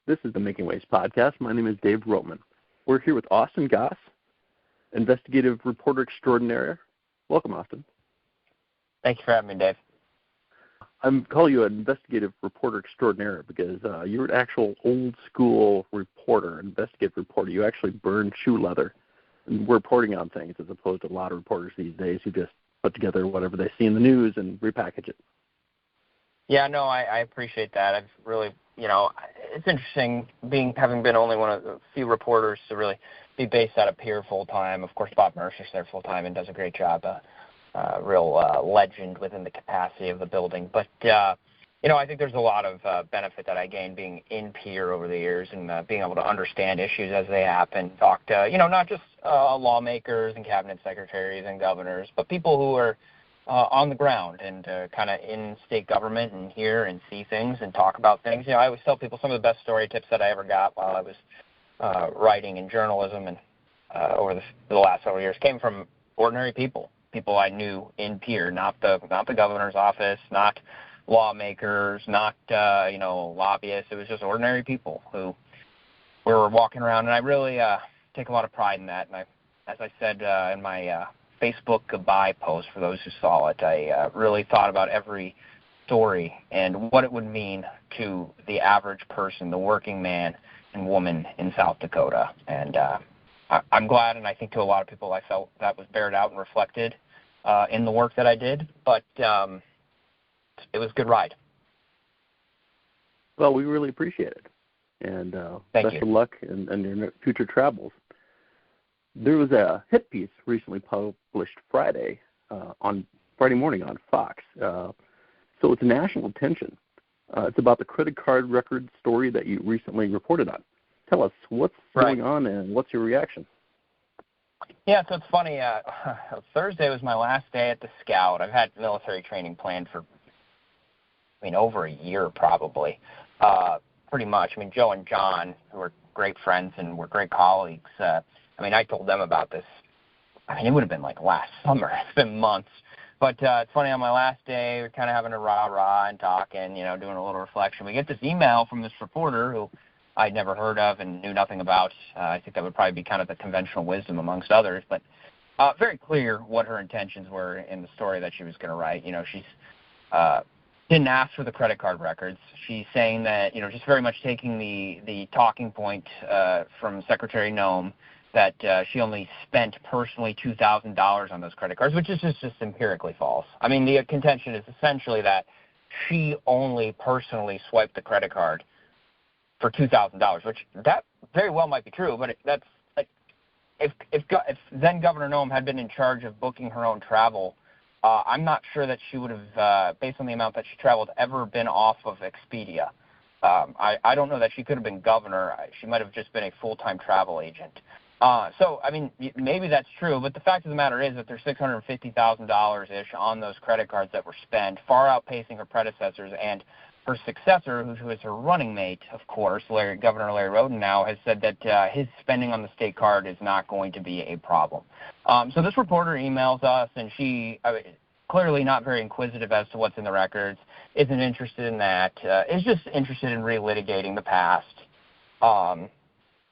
This is the Making Waves podcast. My name is Dave Rhoden. We're here with Austin Goss, investigative reporter extraordinaire. Welcome, Austin. Thank you for having me, Dave. I'm calling you an investigative reporter extraordinaire because you're an actual old-school reporter, investigative reporter. You actually burn shoe leather and we're reporting on things as opposed to a lot of reporters these days who just put together whatever they see in the news and repackage it. Yeah, no, I appreciate that. I've really, it's interesting having been only one of the few reporters to really be based out of Pierre full-time. Of course, Bob Mercer's there full-time and does a great job, real legend within the capacity of the building. But, I think there's a lot of benefit that I gained being in Pierre over the years and being able to understand issues as they happen, talk to, not just lawmakers and cabinet secretaries and governors, but people who are on the ground and kind of in state government and hear and see things and talk about things. I always tell people some of the best story tips that I ever got while I was writing in journalism and over the last several years came from ordinary people I knew in Pierre, not the governor's office, not lawmakers, not lobbyists. It was just ordinary people who were walking around, and I really take a lot of pride in that. And as I said in my Facebook goodbye post for those who saw it, I really thought about every story and what it would mean to the average person, the working man and woman in South Dakota. And I'm glad, and I think to a lot of people I felt that was bared out and reflected in the work that I did, but it was a good ride. Well, we really appreciate it, and best of luck in your future travels. There was a hit piece recently published Friday morning on Fox, so it's national attention. It's about the credit card record story that you recently reported on. Tell us what's going on and what's your reaction. Yeah, so it's funny. Thursday was my last day at the Scout. I've had military training planned for, over a year probably, pretty much. Joe and John, who are great friends and were great colleagues, I told them about this. It would have been like last summer. It's been months. But it's funny, on my last day, we're kind of having a rah-rah and talking, doing a little reflection. We get this email from this reporter who I'd never heard of and knew nothing about. I think that would probably be kind of the conventional wisdom amongst others. But very clear what her intentions were in the story that she was going to write. She's didn't ask for the credit card records. She's saying that, just very much taking the talking point from Secretary Noem, that she only spent personally $2,000 on those credit cards, which is just empirically false. The contention is essentially that she only personally swiped the credit card for $2,000, which that very well might be true, but that's like if then Governor Noem had been in charge of booking her own travel, I'm not sure that she would have, based on the amount that she traveled, ever been off of Expedia. I don't know that she could have been governor. She might have just been a full-time travel agent. Maybe that's true, but the fact of the matter is that there's $650,000-ish on those credit cards that were spent, far outpacing her predecessors, and her successor, who is her running mate, of course, Governor Larry Rhoden now, has said that his spending on the state card is not going to be a problem. So this reporter emails us, and she, clearly not very inquisitive as to what's in the records, isn't interested in that, is just interested in relitigating the past,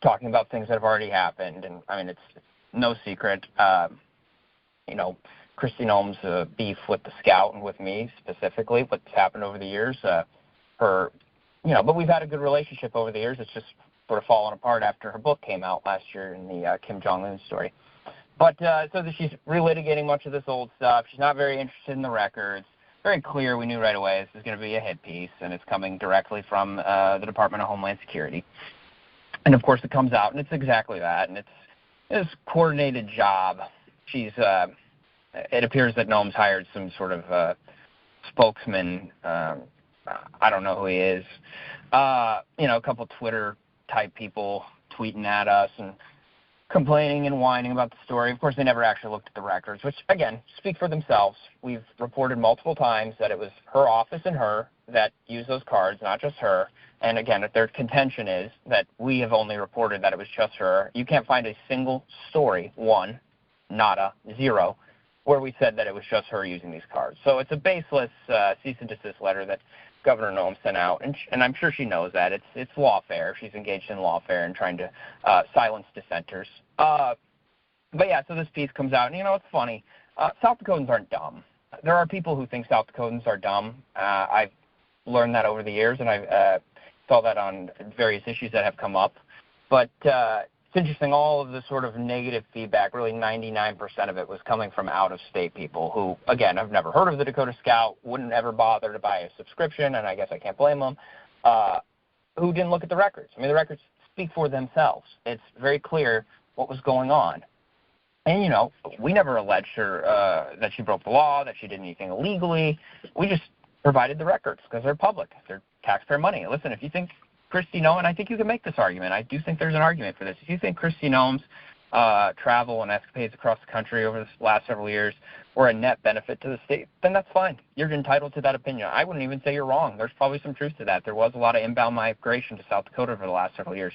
talking about things that have already happened. And it's no secret, Kristi Noem's beef with the Scout and with me specifically, what's happened over the years. But we've had a good relationship over the years. It's just sort of fallen apart after her book came out last year in the Kim Jong-un story. But so that she's relitigating much of this old stuff. She's not very interested in the records. Very clear, we knew right away this is going to be a hit piece, and it's coming directly from the Department of Homeland Security. And, of course, it comes out, and it's exactly that. And it's this coordinated job. She's it appears that Noem's hired some sort of spokesman. I don't know who he is. A couple Twitter-type people tweeting at us and complaining and whining about the story. Of course, they never actually looked at the records, which, again, speak for themselves. We've reported multiple times that it was her office and her that used those cards, not just her. And, again, their contention is that we have only reported that it was just her. You can't find a single story, one, nada, zero, where we said that it was just her using these cards. So it's a baseless cease-and-desist letter that Governor Noem sent out, and I'm sure she knows that. It's lawfare. She's engaged in lawfare and trying to silence dissenters. But yeah, so this piece comes out, and it's funny. South Dakotans aren't dumb. There are people who think South Dakotans are dumb. I've learned that over the years, and I saw that on various issues that have come up. But it's interesting, all of the sort of negative feedback, really 99% of it was coming from out-of-state people who, again, have never heard of the Dakota Scout, wouldn't ever bother to buy a subscription, and I guess I can't blame them, who didn't look at the records. I mean, the records speak for themselves. It's very clear what was going on. And, we never alleged her that she broke the law, that she did anything illegally. We just provided the records because they're public. They're taxpayer money. Listen, if you think Kristi Noem, and I think you can make this argument. I do think there's an argument for this. If you think Kristi Noem's travel and escapades across the country over the last several years were a net benefit to the state, then that's fine. You're entitled to that opinion. I wouldn't even say you're wrong. There's probably some truth to that. There was a lot of inbound migration to South Dakota over the last several years.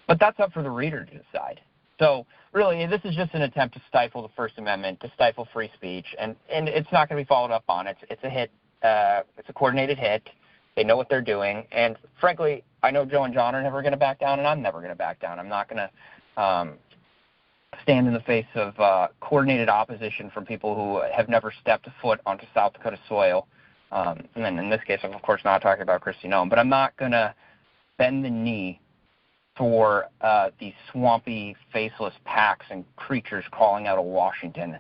But that's up for the reader to decide. So really, this is just an attempt to stifle the First Amendment, to stifle free speech, and it's not going to be followed up on. It's a hit. It's a coordinated hit. They know what they're doing. And frankly, I know Joe and John are never going to back down, and I'm never going to back down. I'm not going to stand in the face of coordinated opposition from people who have never stepped a foot onto South Dakota soil. And in this case, I'm, of course, not talking about Kristi Noem, but I'm not going to bend the knee for these swampy, faceless packs and creatures crawling out of Washington.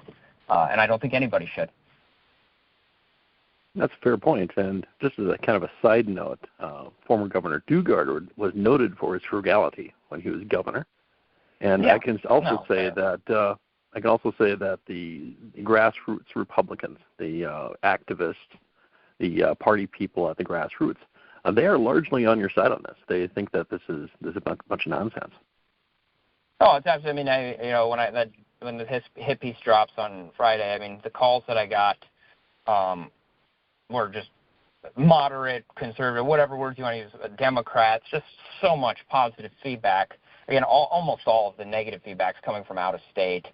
And I don't think anybody should. That's a fair point. And just as a kind of a side note, former Governor Dugard was noted for his frugality when he was governor. And I can also say that the grassroots Republicans, the activists, the party people at the grassroots, they are largely on your side on this. They think that this is a bunch of nonsense. Oh, it's absolutely. I mean, when the hit piece drops on Friday, I mean, the calls that I got were just moderate, conservative, whatever words you want to use, Democrats, just so much positive feedback. Again, almost all of the negative feedback's coming from out of state,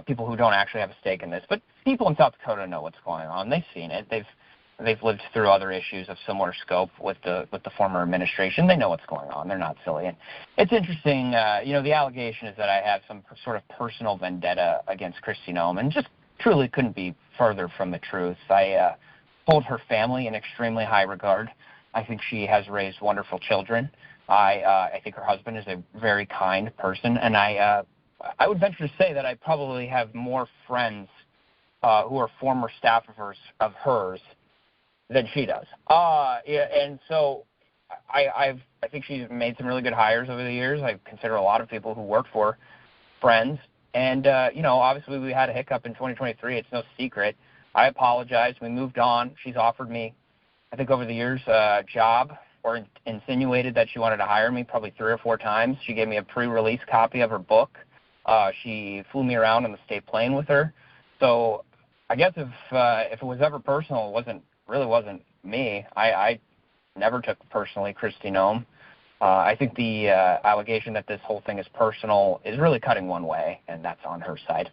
people who don't actually have a stake in this. But people in South Dakota know what's going on. They've seen it. They've lived through other issues of similar scope with the former administration. They know what's going on. They're not silly. And it's interesting, the allegation is that I have some sort of personal vendetta against Kristi Noem, and just truly couldn't be further from the truth. I hold her family in extremely high regard. I think she has raised wonderful children. I think her husband is a very kind person, and I would venture to say that I probably have more friends who are former staff of hers than she does. And so I think she's made some really good hires over the years. I consider a lot of people who work for friends. And, obviously we had a hiccup in 2023. It's no secret. I apologize. We moved on. She's offered me, I think over the years, a job or insinuated that she wanted to hire me probably 3 or 4 times. She gave me a pre-release copy of her book. She flew me around on the state plane with her. So I guess if it was ever personal, it really wasn't me. I never took personally Kristi Noem. I think the allegation that this whole thing is personal is really cutting one way, and that's on her side.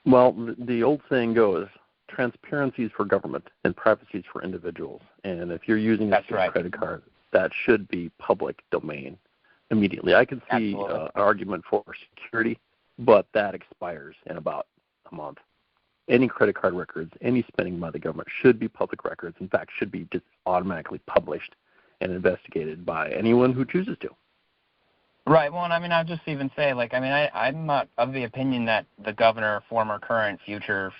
Well, the old saying goes, transparency is for government and privacy is for individuals. And if you're using a credit card, that should be public domain immediately. I can see an argument for security, but that expires in about a month. Any credit card records, any spending by the government should be public records. In fact, should be just automatically published and investigated by anyone who chooses to. Right. Well, and I mean, I'll just even say, I'm not of the opinion that the governor, former, current, future,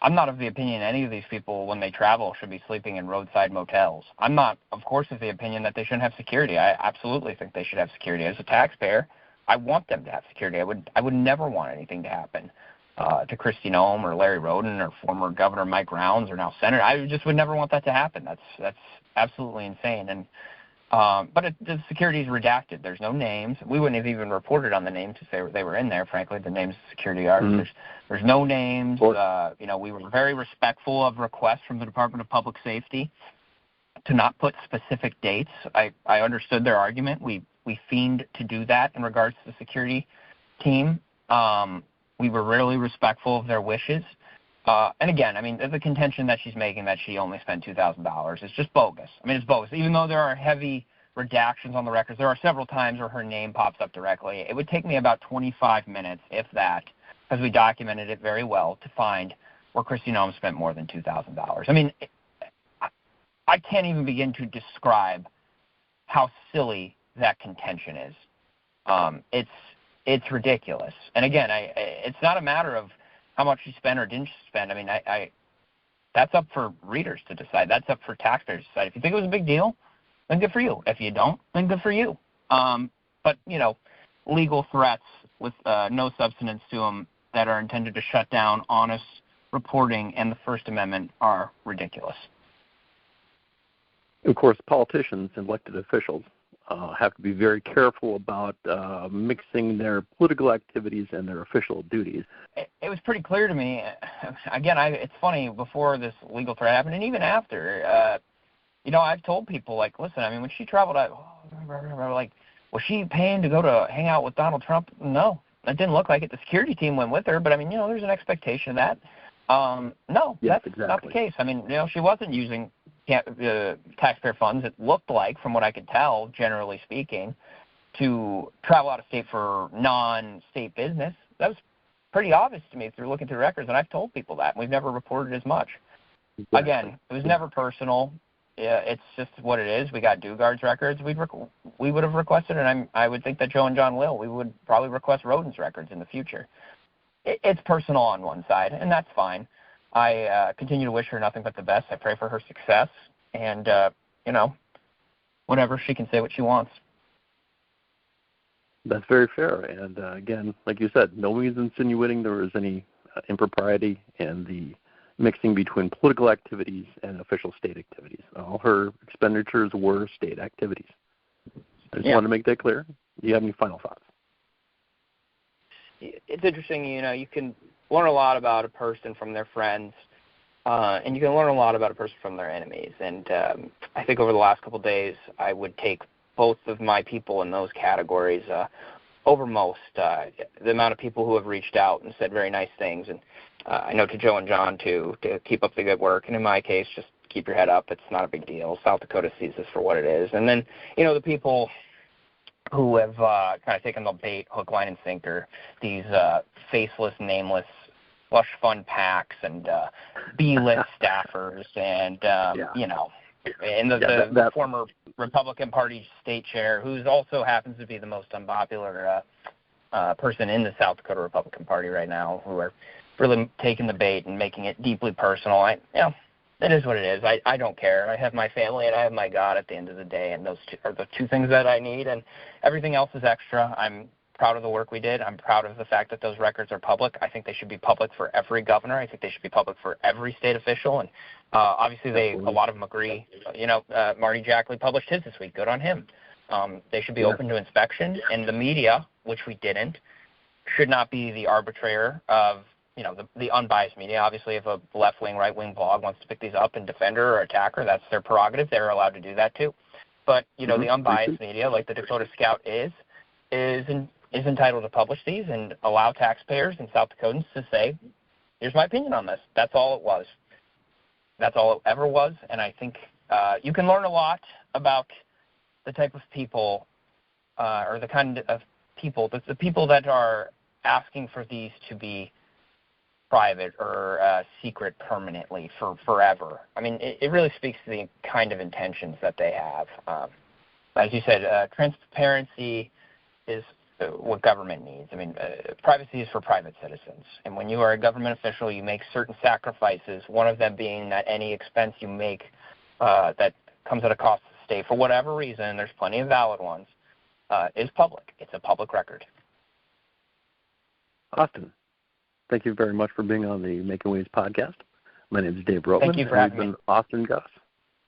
I'm not of the opinion any of these people, when they travel, should be sleeping in roadside motels. I'm not, of course, of the opinion that they shouldn't have security. I absolutely think they should have security. As a taxpayer, I want them to have security. I would never want anything to happen to Kristi Noem or Larry Rhoden or former Governor Mike Rounds or now Senator. I just would never want that to happen. That's absolutely insane. And but the security is redacted. There's no names. We wouldn't have even reported on the names if they were in there, frankly, the names of security guards. Mm-hmm. There's no names. We were very respectful of requests from the Department of Public Safety to not put specific dates. I understood their argument. We feigned to do that in regards to the security team. We were really respectful of their wishes. And again, I mean, the contention that she's making that she only spent $2,000 is just bogus. I mean, it's bogus. Even though there are heavy redactions on the records, there are several times where her name pops up directly. It would take me about 25 minutes, if that, because we documented it very well, to find where Kristi Noem spent more than $2,000. I mean, I can't even begin to describe how silly that contention is. It's ridiculous. And again, it's not a matter of how much she spent or didn't spend. I mean, that's up for readers to decide. That's up for taxpayers to decide. If you think it was a big deal, then good for you. If you don't, then good for you. But, legal threats with no substance to them that are intended to shut down honest reporting and the First Amendment are ridiculous. Of course, politicians and elected officials have to be very careful about mixing their political activities and their official duties. It was pretty clear to me. Again, it's funny, before this legal threat happened, and even after, I've told people, like, listen, I mean, when she traveled out, like, was she paying to go to hang out with Donald Trump? No, it didn't look like it. The security team went with her, but, I mean, there's an expectation of that. No, yes, that's exactly. not the case. I mean, she wasn't using taxpayer funds, it looked like, from what I could tell, generally speaking, to travel out of state for non-state business. That was pretty obvious to me through looking through records, and I've told people that. We've never reported as much. Exactly. Again, it was never personal. Yeah, it's just what it is. We got Dugard's records. We would have requested, and I would think that Joe and John will. We would probably request Rhoden's records in the future. It's personal on one side, and that's fine. I continue to wish her nothing but the best. I pray for her success, and, whatever, she can say what she wants. That's very fair. And, again, like you said, no one's insinuating there was any impropriety in the mixing between political activities and official state activities. All her expenditures were state activities. I just wanted to make that clear. Do you have any final thoughts? It's interesting, you can learn a lot about a person from their friends, and you can learn a lot about a person from their enemies. And I think over the last couple of days, I would take both of my people in those categories over most. The amount of people who have reached out and said very nice things, and I know to Joe and John to keep up the good work. And in my case, just keep your head up. It's not a big deal. South Dakota sees this for what it is. And then, the people who have kind of taken the bait, hook, line, and sinker, these faceless, nameless slush fund PACs and B-list staffers and, and the former Republican Party state chair, who also happens to be the most unpopular person in the South Dakota Republican Party right now, who are really taking the bait and making it deeply personal. It is what it is. I don't care. I have my family and I have my God at the end of the day, and those are the two things that I need, and everything else is extra. I'm proud of the work we did. I'm proud of the fact that those records are public. I think they should be public for every governor. I think they should be public for every state official, and obviously a lot of them agree. Marty Jackley published his this week. Good on him. They should be open to inspection, and the media, which we didn't, should not be the arbitrator of the unbiased media. Obviously, if a left-wing, right-wing blog wants to pick these up and defend her or attack her, that's their prerogative. They're allowed to do that too. But, the unbiased media, like the Dakota Scout is entitled to publish these and allow taxpayers and South Dakotans to say, here's my opinion on this. That's all it was. That's all it ever was. And I think you can learn a lot about the type of people or the kind of people, the people that are asking for these to be private or secret permanently for forever. I mean, it really speaks to the kind of intentions that they have. As you said, transparency is what government needs. I mean, privacy is for private citizens. And when you are a government official, you make certain sacrifices, one of them being that any expense you make that comes at a cost to the state, for whatever reason, there's plenty of valid ones, is public. It's a public record. Austin, thank you very much for being on the Making Waves podcast. My name is Dave Rhoden. Thank you for having me. Austin Goss.